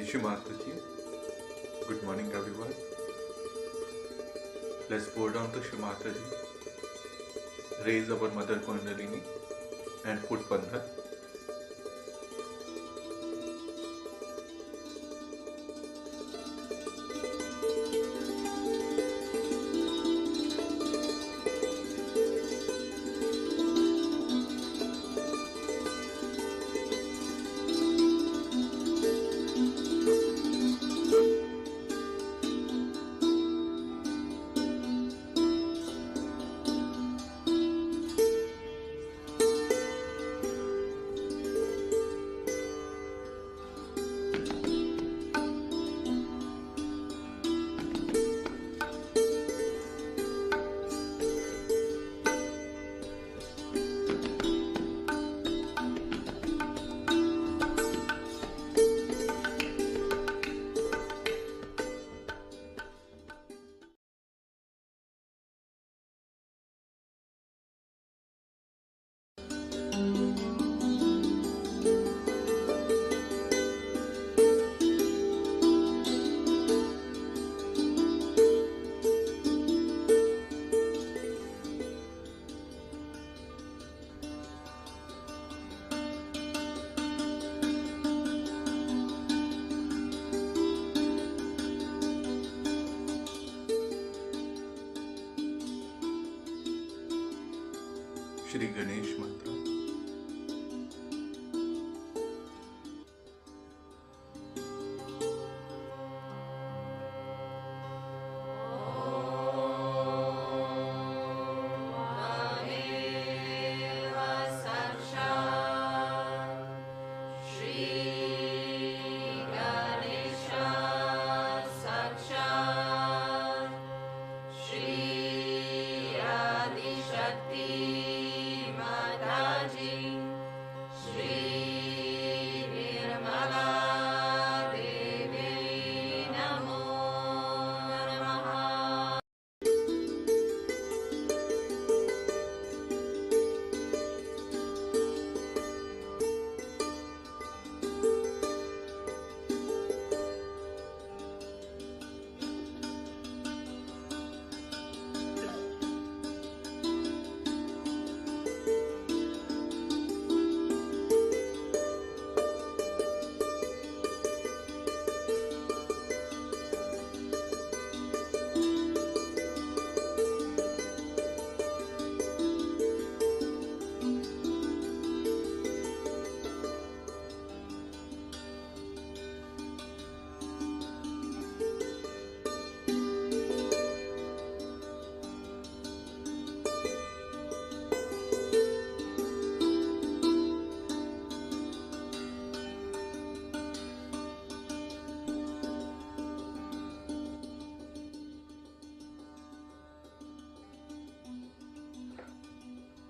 Shri Mataji. Good morning, everyone. Let's bow down to Shri Mataji, raise our Mother Kundalini and put Bandhan. Shri Ganesh Mantra.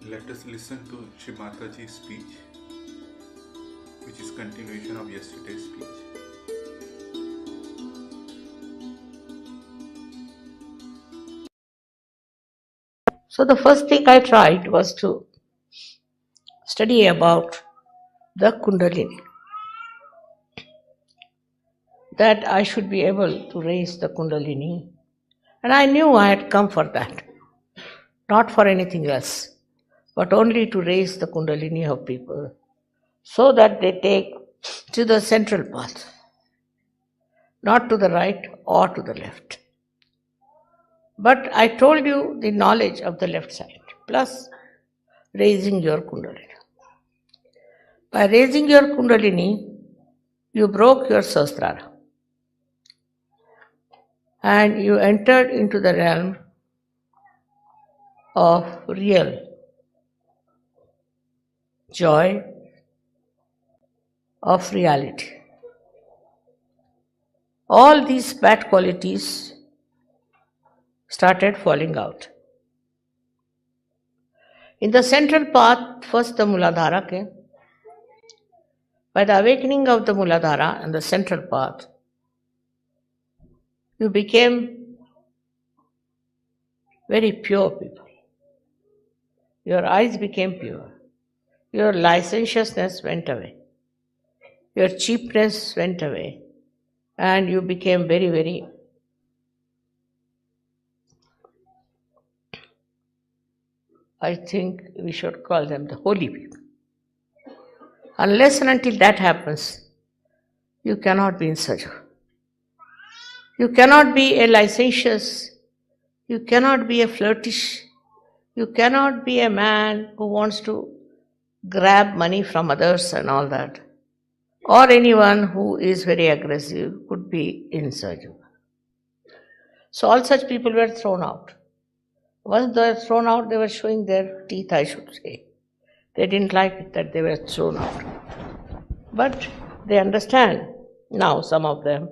Let us listen to Shri Mataji's speech, which is continuation of yesterday's speech. So the first thing I tried was to study about the Kundalini, that I should be able to raise the Kundalini, and I knew I had come for that, not for anything else, but only to raise the Kundalini of people so that they take to the central path, not to the right or to the left. But I told you the knowledge of the left side, plus raising your Kundalini. By raising your Kundalini, you broke your Sahasrara and you entered into the realm of real joy, of reality. All these bad qualities started falling out. In the central path, first the Muladhara came. By the awakening of the Muladhara and the central path, you became very pure people. Your eyes became pure. Your licentiousness went away. Your cheapness went away. and you became very, very I think we should call them the holy people. Unless and until that happens, you cannot be in Sajo. You cannot be a licentious, you cannot be a flirtish, you cannot be a man who wants to grab money from others and all that. Or anyone who is very aggressive could be in Sajo. So all such people were thrown out. Once they were thrown out, they were showing their teeth, I should say. They didn't like it that they were thrown out. But they understand now, some of them,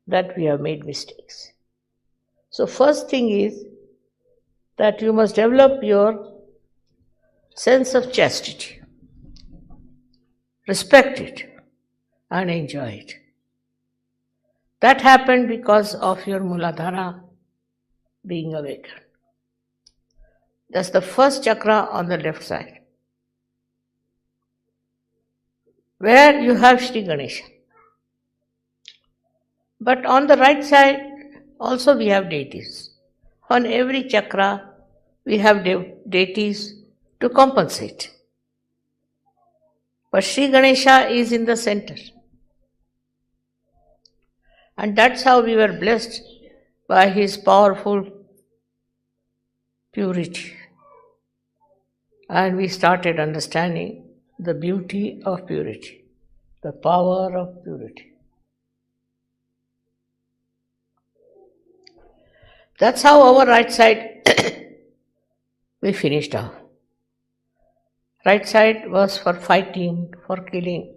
that we have made mistakes. So first thing is that you must develop your sense of chastity. Respect it and enjoy it. That happened because of your Muladhara being awakened. That's the first chakra on the left side, where you have Sri Ganesha. But on the right side, also we have deities. On every chakra, we have deities to compensate. But Sri Ganesha is in the center. And that's how we were blessed by his powerful purity. And we started understanding the beauty of purity, the power of purity. That's how our right side we finished off. Right side was for fighting, for killing,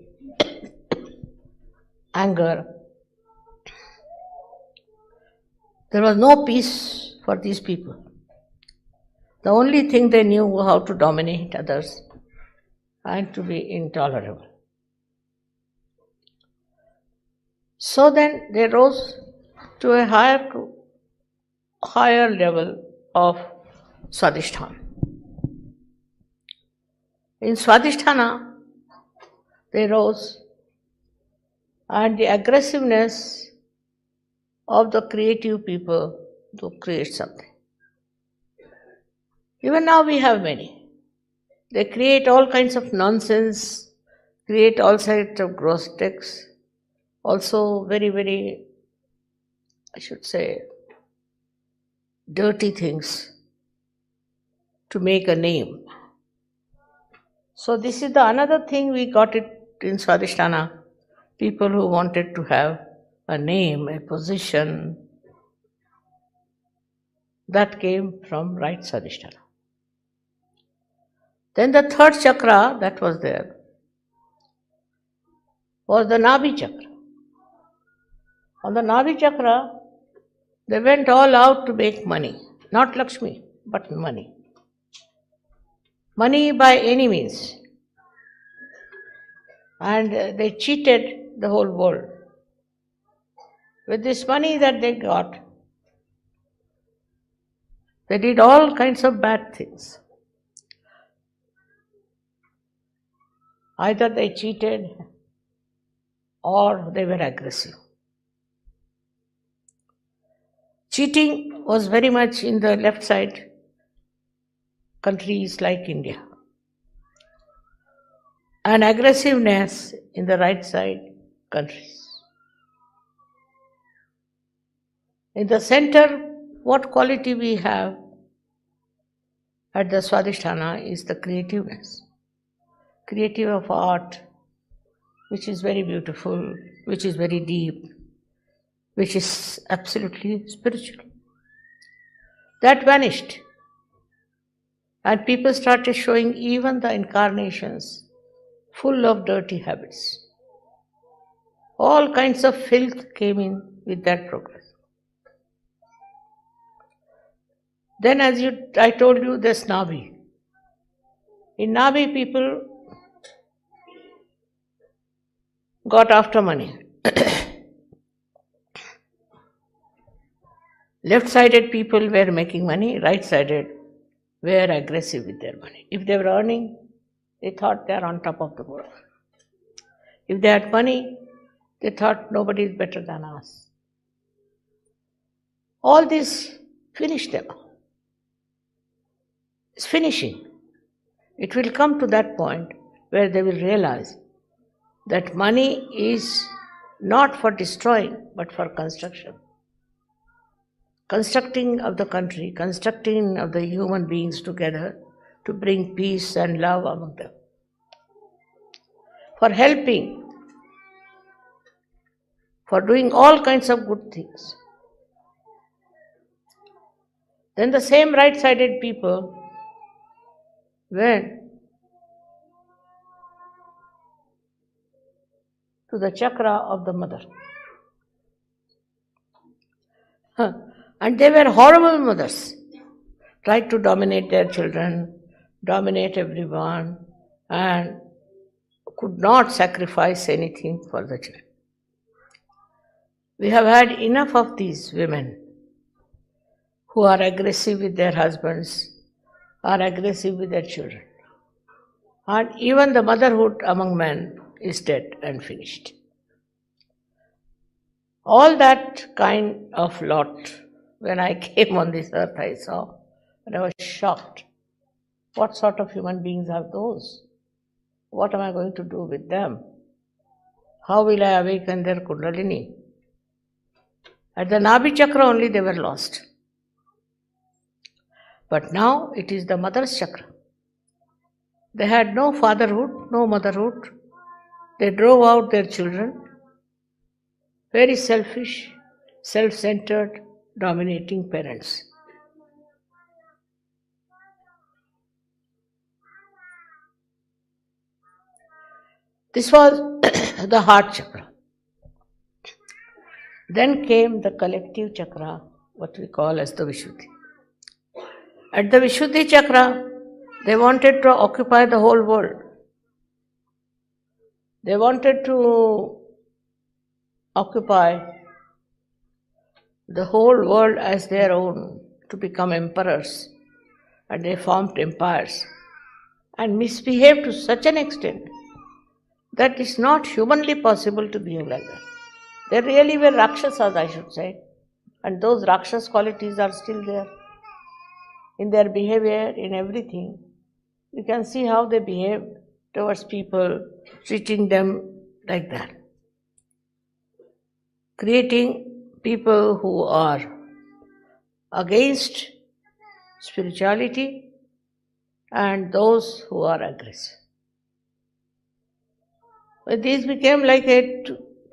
anger. There was no peace for these people. The only thing they knew was how to dominate others and to be intolerable. So then they rose to a higher level of Swadhisthana. In Swadhisthana, they rose, and the aggressiveness of the creative people to create something. Even now we have many. They create all kinds of nonsense, create all sorts of gross texts, also very, very, I should say, dirty things to make a name. So this is the another thing we got it in Swadhisthana. People who wanted to have a name, a position, that came from right Swadhisthana. Then the third chakra that was there was the Nabhi chakra. On the Nabhi chakra, they went all out to make money. Not Lakshmi, but money. Money by any means. And they cheated the whole world. With this money that they got, they did all kinds of bad things. Either they cheated or they were aggressive. Cheating was very much in the left side countries like India, and aggressiveness in the right side countries. In the center, what quality we have at the Swadhisthana is the creativeness. Creative of art, which is very beautiful, which is very deep, which is absolutely spiritual. That vanished. And people started showing even the incarnations full of dirty habits. All kinds of filth came in with that progress. Then I told you, there's Nabhi. In Nabhi, people got after money. Left-sided people were making money, right-sided were aggressive with their money. If they were earning, they thought they are on top of the world. If they had money, They thought nobody is better than us. All this finished them. It's finishing. It will come to that point where they will realize that money is not for destroying, but for construction. Constructing of the country, constructing of the human beings together to bring peace and love among them. For helping, for doing all kinds of good things. Then the same right-sided people went to the chakra of the mother. And they were horrible mothers. Tried to dominate their children, dominate everyone, and could not sacrifice anything for the children. We have had enough of these women who are aggressive with their husbands, are aggressive with their children. And even the motherhood among men is dead and finished. All that kind of lot, when I came on this earth, I saw, and I was shocked. What sort of human beings are those? What am I going to do with them? How will I awaken their Kundalini? At the Nabhi Chakra only they were lost. But now it is the mother's chakra. They had no fatherhood, no motherhood. They drove out their children. Very selfish, self-centered, dominating parents. This was the heart chakra. Then came the collective chakra, what we call as the Vishuddhi. At the Vishuddhi chakra, they wanted to occupy the whole world. They wanted to occupy the whole world as their own, to become emperors. And they formed empires and misbehaved to such an extent that it's not humanly possible to behave like that. They really were Rakshasas, I should say. And those Rakshas qualities are still there. In their behavior, in everything. You can see how they behave towards people, treating them like that. Creating people who are against spirituality and those who are aggressive. But these became like a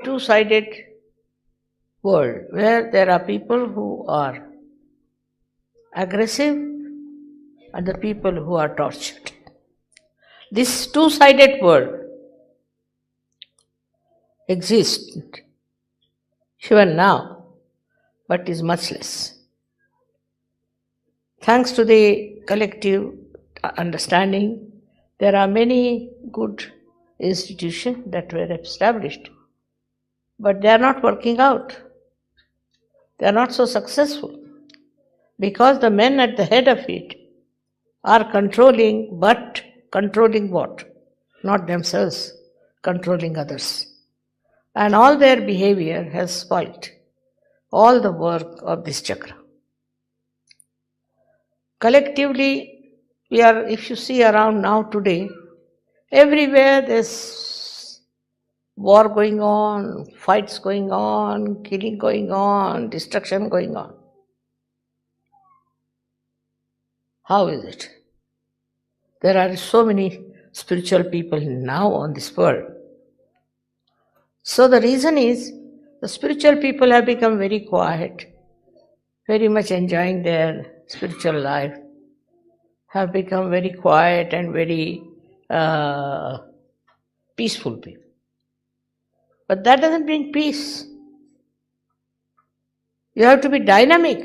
two-sided world where there are people who are aggressive and the people who are tortured. This two-sided world exists even now, but is much less. Thanks to the collective understanding, there are many good institutions that were established, but they are not working out. They are not so successful because the men at the head of it are controlling, but controlling what? Not themselves, controlling others. And all their behavior has spoilt all the work of this chakra. Collectively, we are, if you see around now today, everywhere there's war going on, fights going on, killing going on, destruction going on. How is it? There are so many spiritual people now on this world. So the reason is, the spiritual people have become very quiet, very much enjoying their spiritual life, have become very quiet and very peaceful people. But that doesn't bring peace. You have to be dynamic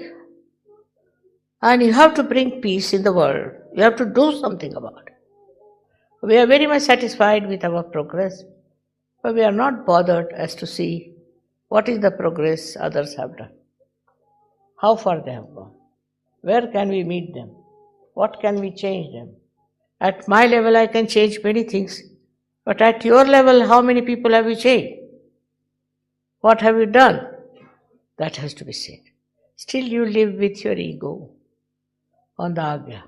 and you have to bring peace in the world. You have to do something about it. We are very much satisfied with our progress, but we are not bothered as to see what is the progress others have done, how far they have gone, where can we meet them, what can we change them. At my level I can change many things, but at your level how many people have you changed? What have you done? That has to be said. Still you live with your ego on the Agya.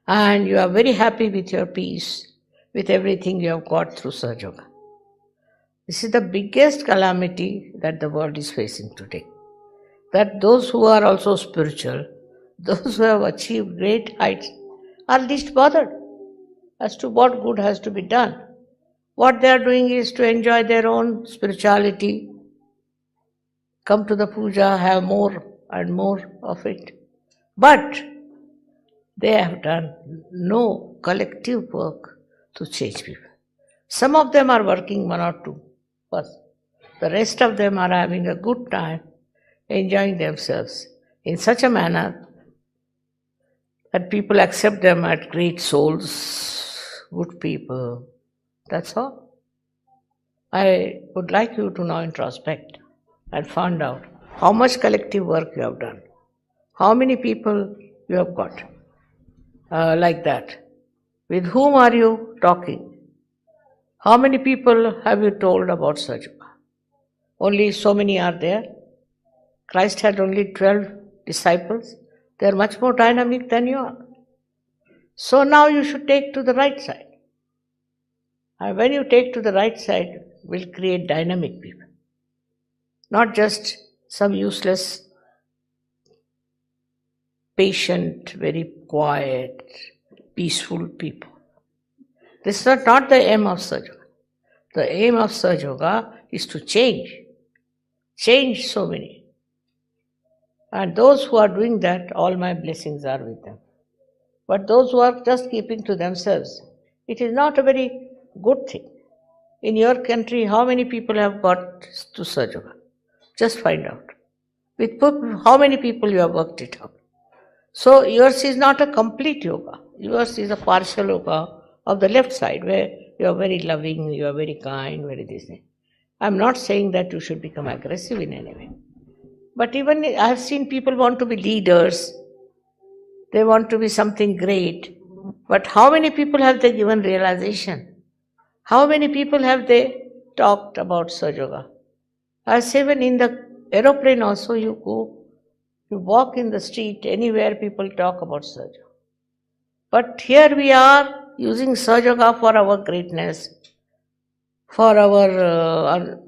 And you are very happy with your peace, with everything you have got through Sahaja Yoga. This is the biggest calamity that the world is facing today. That those who are also spiritual, those who have achieved great heights, are least bothered as to what good has to be done. What they are doing is to enjoy their own spirituality, come to the puja, have more and more of it. But they have done no collective work to change people. Some of them are working 1 or 2 first. The rest of them are having a good time, enjoying themselves in such a manner that people accept them as great souls, good people. That's all. I would like you to now introspect and find out how much collective work you have done, how many people you have got like that. With whom are you talking? How many people have you told about Sahaja Yoga? Only so many are there. Christ had only 12 disciples. They are much more dynamic than you are. So now you should take to the right side. And when you take to the right side, will create dynamic people. Not just some useless, patient, very quiet, peaceful people. This is not the aim of Sahaja Yoga. The aim of Sahaja Yoga is to change so many. And those who are doing that, all my blessings are with them. But those who are just keeping to themselves, it is not a very good thing. In your country, how many people have got to Sahaja Yoga? Just find out. With how many people you have worked it out. So yours is not a complete yoga. Yours is a partial yoga of the left side, where you are very loving, you are very kind, very this thing. I am not saying that you should become aggressive in any way. But even I have seen people want to be leaders, they want to be something great. But how many people have they given realization? How many people have they talked about Sahaja Yoga? I say, when in the aeroplane also you go, you walk in the street, anywhere people talk about Sahaja Yoga. But here we are using Sahaja Yoga for our greatness, for our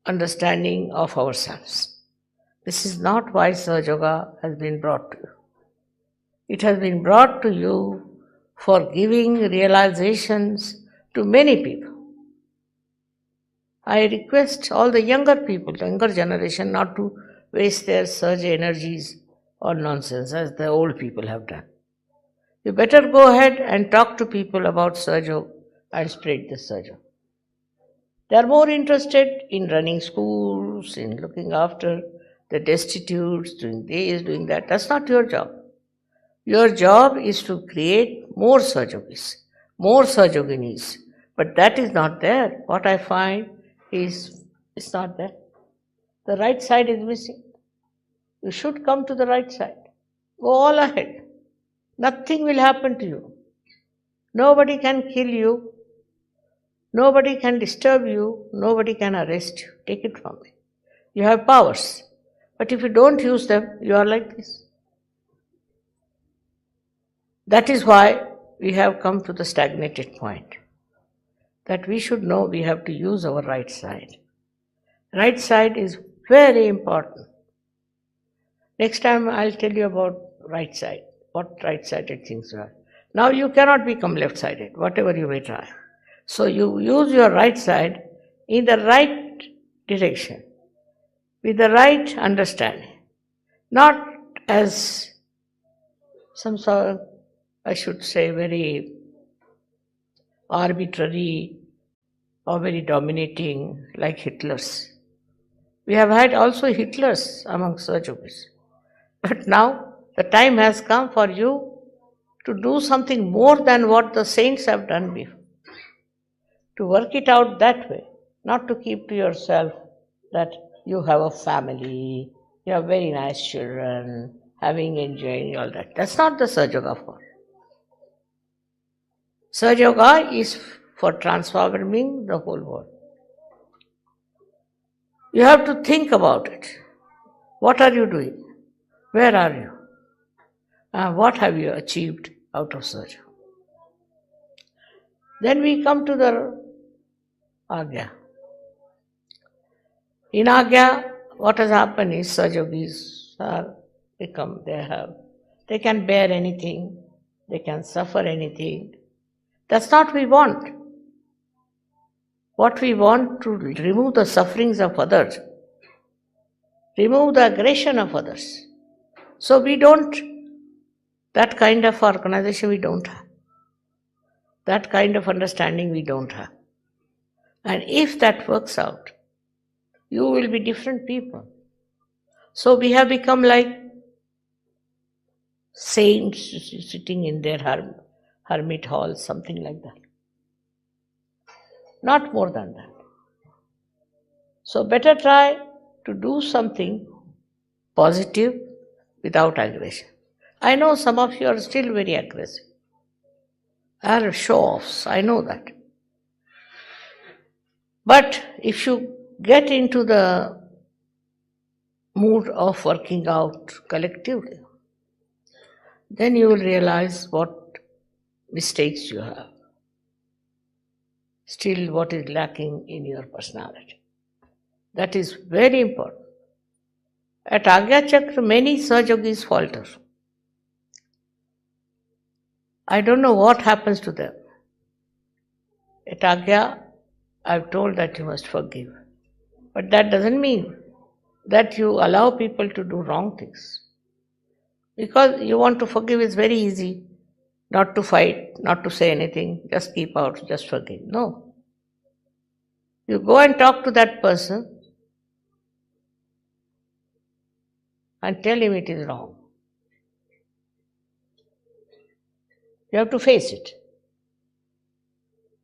understanding of ourselves. This is not why Sahaja Yoga has been brought to you. It has been brought to you for giving realizations to many people. I request all the younger people, the younger generation, not to waste their surge energies on nonsense as the old people have done. You better go ahead and talk to people about Sahaja Yoga and spread the Sahaja Yoga. They are more interested in running schools, in looking after the destitutes, doing this, doing that. That's not your job. Your job is to create more Sahaja Yogis, more Sahaja Yoginis. But that is not there. What I find is, it's not there. The right side is missing. You should come to the right side. Go all ahead. Nothing will happen to you. Nobody can kill you. Nobody can disturb you. Nobody can arrest you. Take it from me. You have powers. But if you don't use them, you are like this. That is why we have come to the stagnated point. That we should know we have to use our right side. Right side is very important. Next time I'll tell you about right side, what right-sided things are. Now you cannot become left-sided, whatever you may try. So you use your right side in the right direction, with the right understanding, not as some sort of, I should say, very arbitrary or very dominating like Hitler's. We have had also Hitlers among Sahaja Yogis. But now the time has come for you to do something more than what the saints have done before. To work it out that way, not to keep to yourself that you have a family, you have very nice children, having enjoying all that. That's not the Sahaja Yoga for. Sahaja Yoga is for transforming the whole world. You have to think about it. What are you doing? Where are you? What have you achieved out of Sahaja? Then we come to the Agya. In Agya, what has happened is Sajogis are become, they can bear anything, they can suffer anything. That's not what we want. What we want to remove the sufferings of others, remove the aggression of others. So we don't, that kind of organization we don't have. That kind of understanding we don't have. And if that works out, you will be different people. So we have become like saints sitting in their hermit halls, something like that. Not more than that. So better try to do something positive without aggression. I know some of you are still very aggressive. Are show-offs, I know that. But if you get into the mood of working out collectively, then you will realize what mistakes you have. Still, what is lacking in your personality. That is very important. At Agya Chakra, many Sahajogis falter. I don't know what happens to them. At Agya, I've told that you must forgive. But that doesn't mean that you allow people to do wrong things. Because you want to forgive, it's very easy. Not to fight, not to say anything, just keep out, just forgive. No. You go and talk to that person and tell him it is wrong. You have to face it.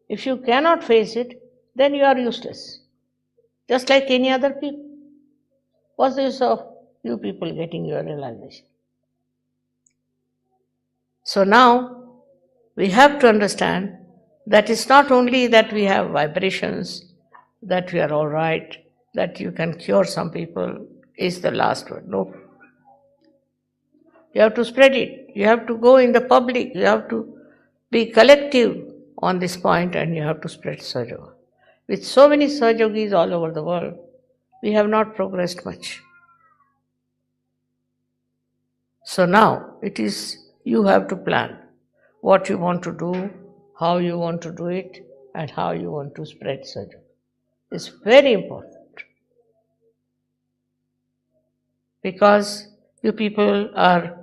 If you cannot face it, then you are useless. Just like any other people. What's the use of you people getting your realization? So now, we have to understand that it's not only that we have vibrations, that we are all right, that you can cure some people, is the last word. No. You have to spread it. You have to go in the public. You have to be collective on this point and you have to spread Sahaja. With so many Sahajogis all over the world, we have not progressed much. So now, it is you have to plan what you want to do, how you want to do it, and how you want to spread Sahaja. It's very important. Because you people are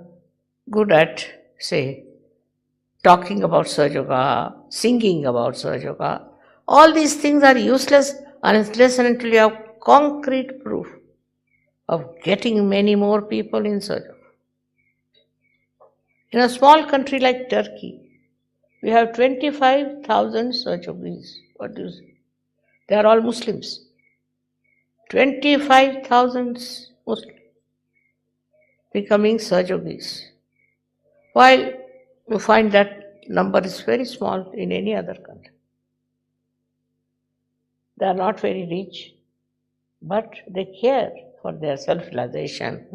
good at, say, talking about Sahaja, singing about Sahaja. All these things are useless unless and until you have concrete proof of getting many more people in Sahaja. In a small country like Turkey, we have 25,000 Sahajogis. What do you say? They are all Muslims. 25,000 Muslims becoming Sahajogis. While you find that number is very small in any other country. They are not very rich, but they care for their self-realization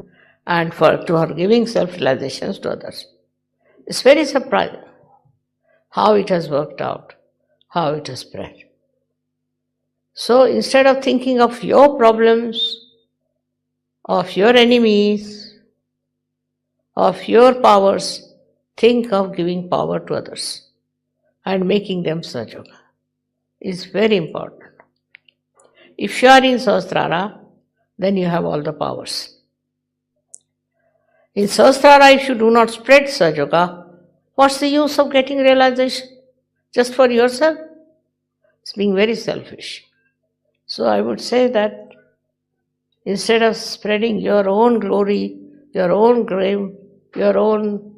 and for giving self-realizations to others. It's very surprising how it has worked out, how it has spread. So instead of thinking of your problems, of your enemies, of your powers, think of giving power to others and making them Sahaja. It's very important. If you are in Sahasrara, then you have all the powers. In Sahasrara, if you do not spread Sahaja, what's the use of getting realization? Just for yourself? It's being very selfish. So I would say that instead of spreading your own glory, your own grave, your own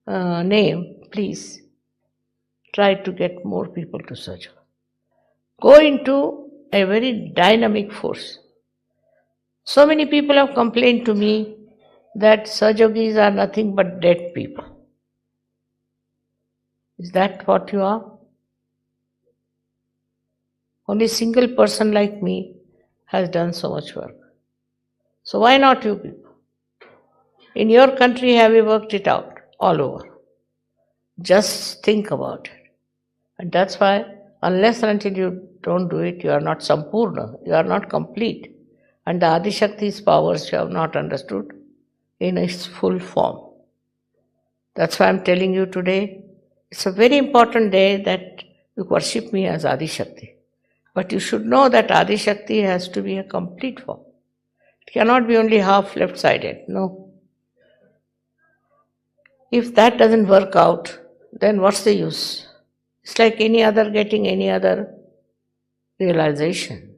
name, please try to get more people to Sahaja. Go into a very dynamic force. So many people have complained to me that Sahajogis are nothing but dead people. Is that what you are? Only a single person like me has done so much work. So why not you people? In your country, have you worked it out all over? Just think about it. And that's why, unless and until you don't do it, you are not Sampurna, you are not complete. And the Adishakti's powers you have not understood in its full form. That's why I'm telling you today, it's a very important day that you worship me as Adishakti. But you should know that Adishakti has to be a complete form. It cannot be only half left-sided, no. If that doesn't work out, then what's the use? It's like getting any other realization.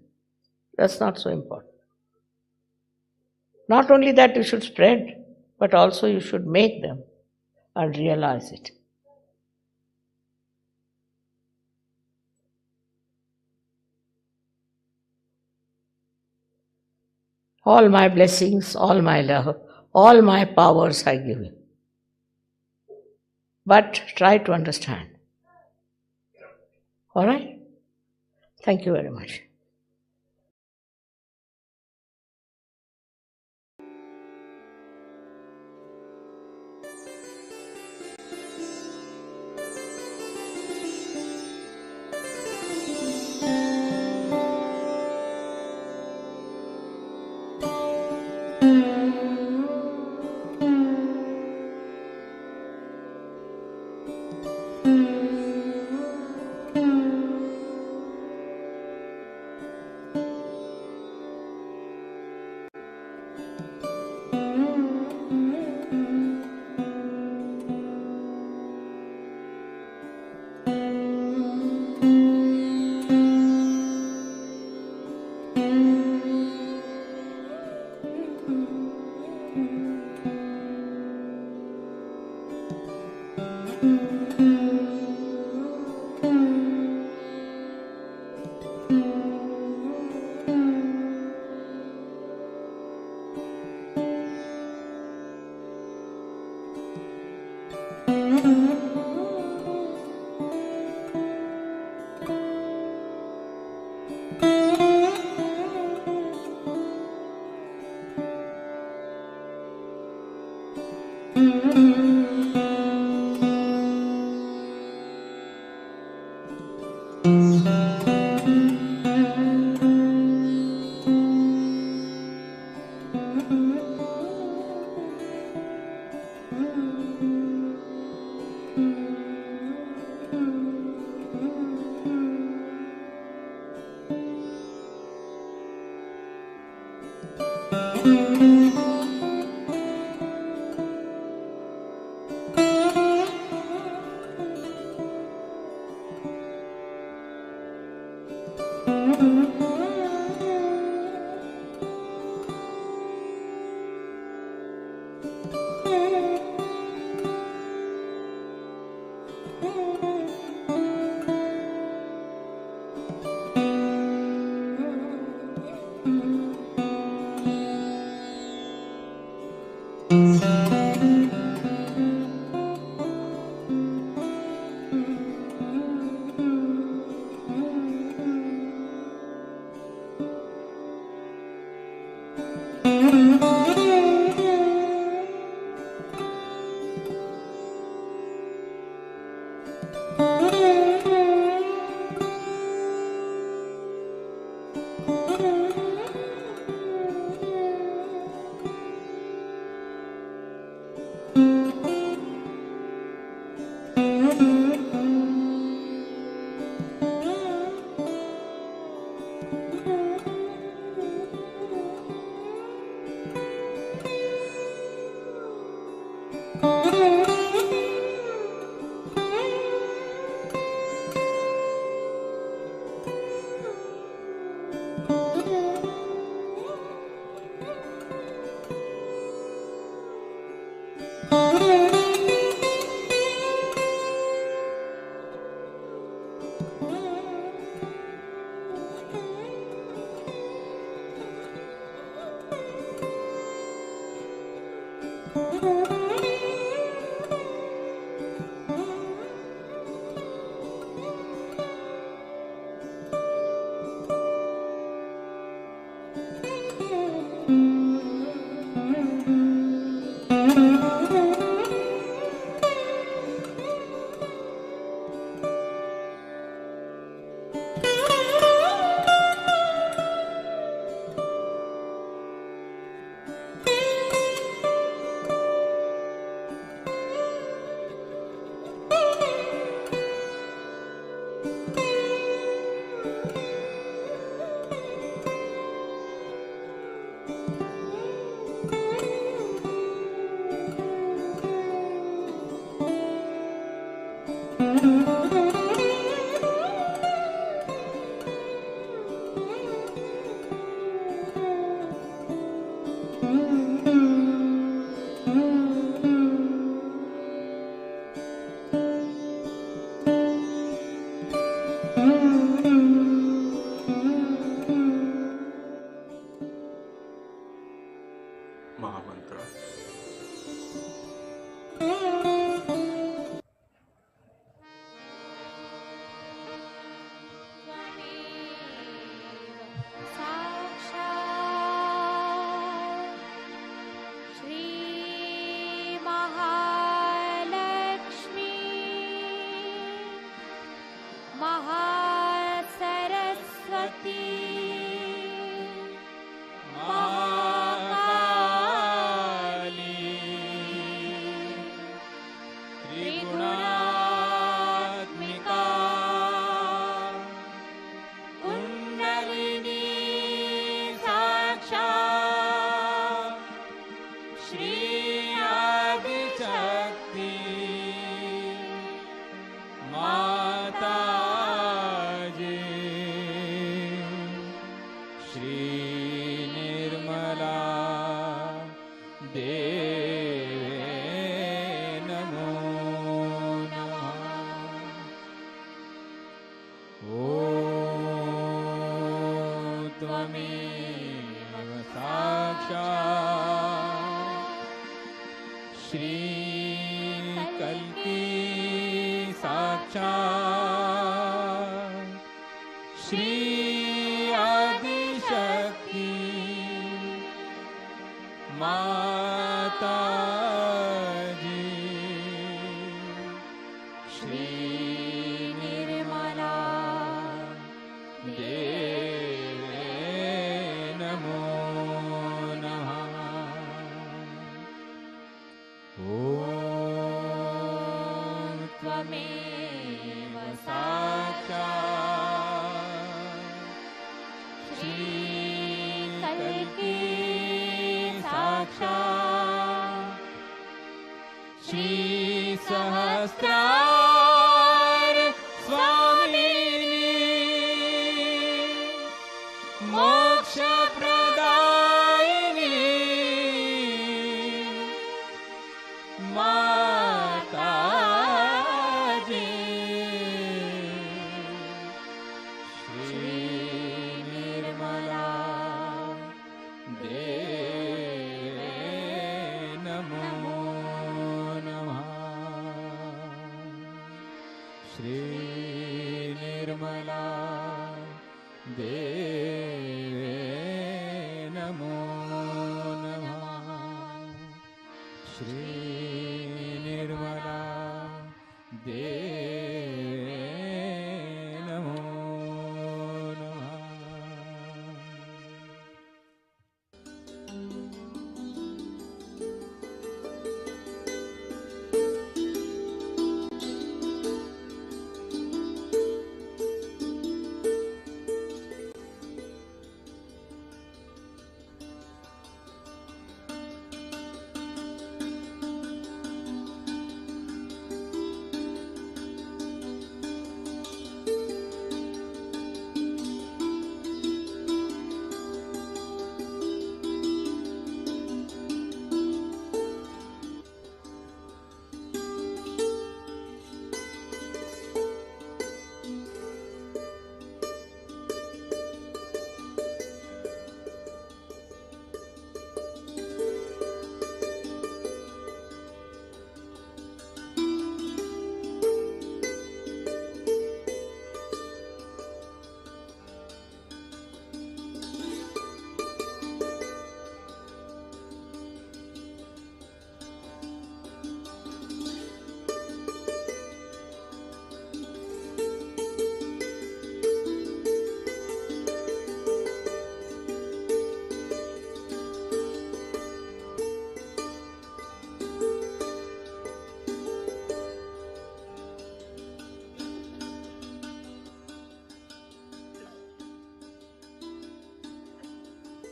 That's not so important. Not only that you should spread, but also you should make them and realize it. All my blessings, all my love, all my powers I give you. But try to understand. All right? Thank you very much.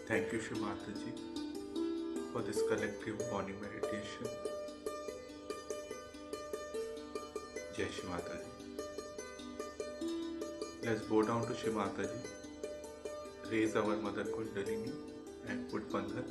Thank you, Shri Mataji, for this collective morning meditation. Jai Shri Mataji. Let's bow down to Shri Mataji, raise our Mother Kundalini and put Bandhan.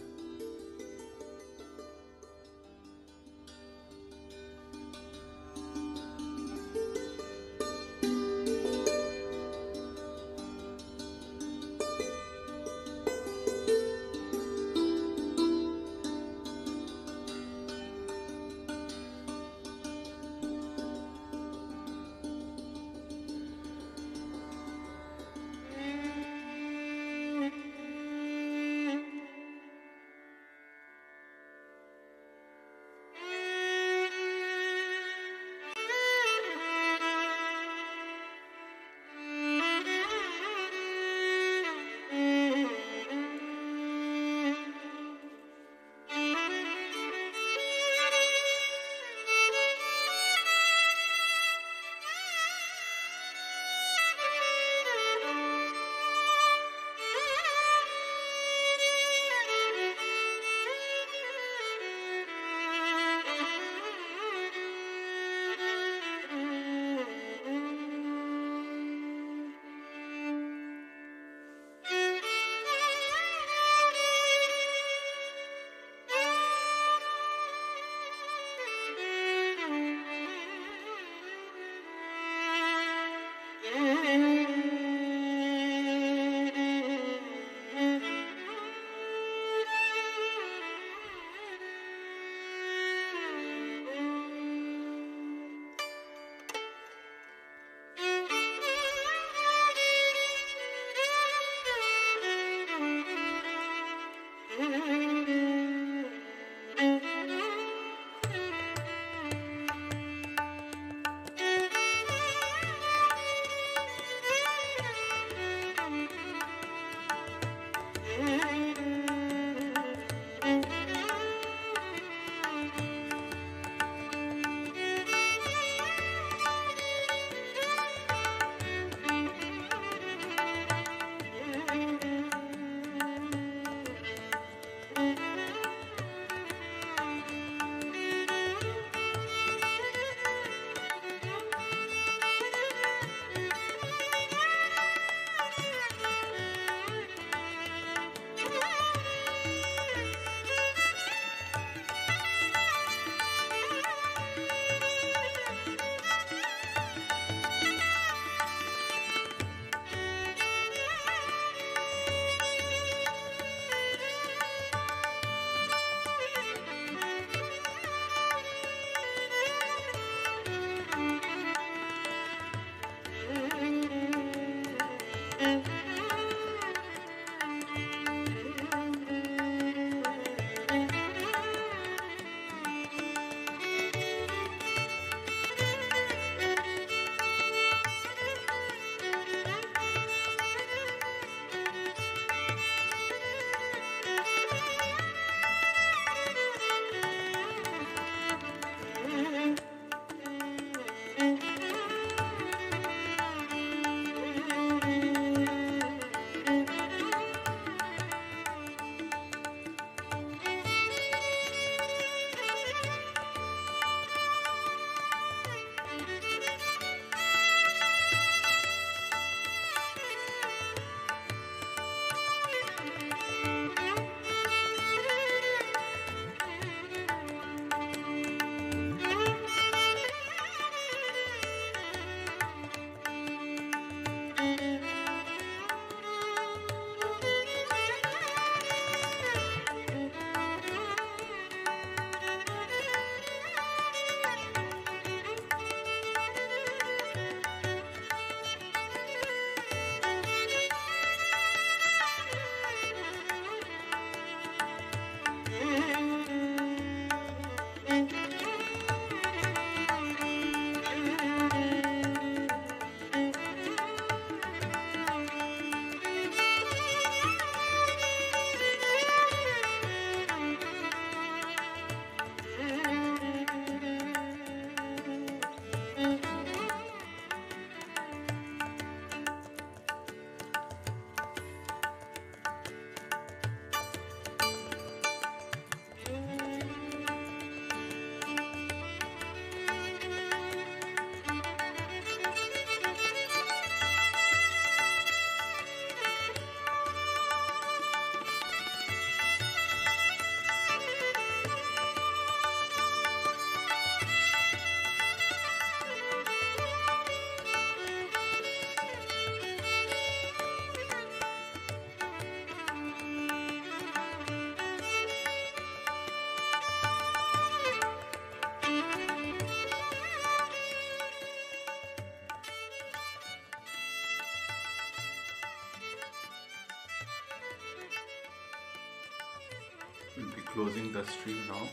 closing the stream now.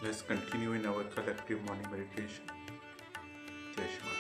Let's continue in our collective morning meditation. Jai Shri Mata.